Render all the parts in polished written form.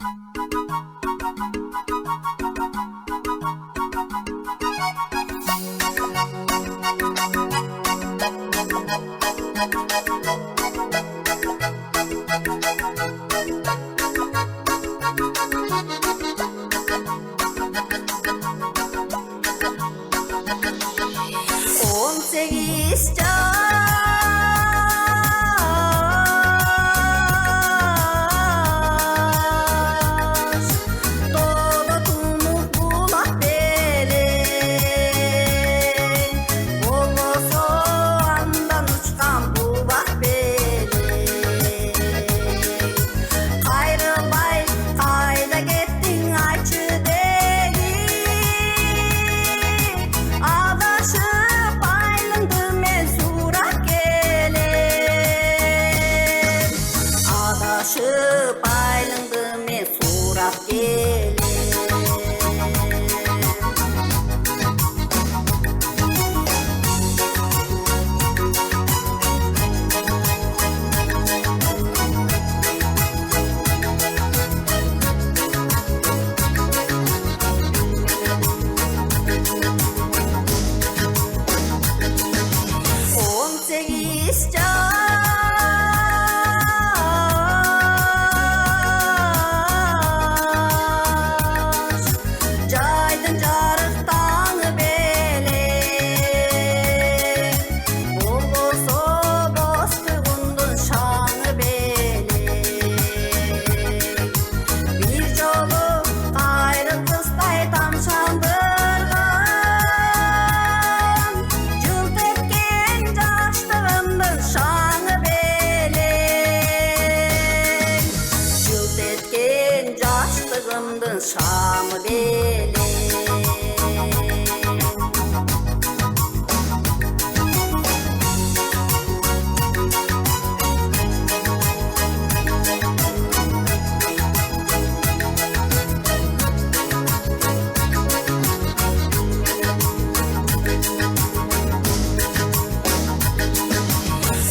18 yaş Doda tumuk bulak belek Olmoso andan uçkan bulak belek Kayrılbay kayda gettin ayçı degi Adaşıp aylındı men surak gelem Adaşıp aylındı men surak gelem 18 yaş Caydın jarıktan belek Bolboso bostugundun şanı belek Bir jolu ayrıl kızday tamşandırgan Jılt etken jaştığımdın şanı belek Jılt etken jaştığımdın şanı belek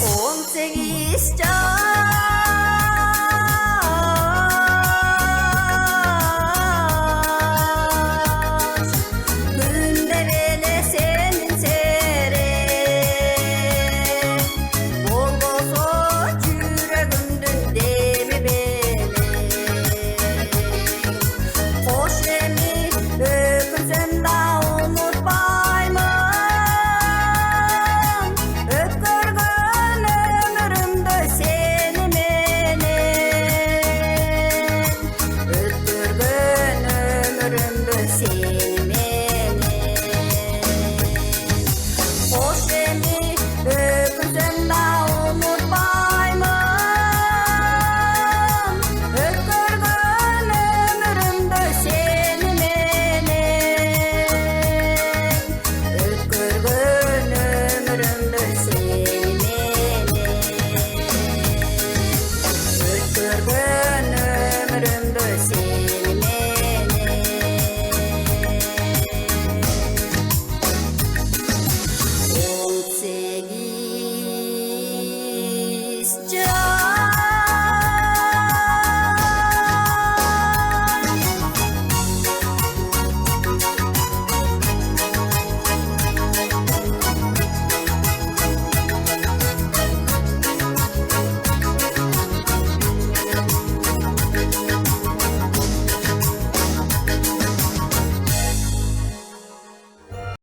On sekiz yaş Günde bele senin sere Bolboso yüreğimdün demi belek Hoş emi öpünsem da unutmayman Öpkürgün ömrümdü seni menen Öpkürgün ömrümdü seni menen Hoş emi öpünsem da unutmayman Öpkürgün ömrümdü seni menen Öpkürgün ömrümdü seni menen Öpkürgün ömrümdü seni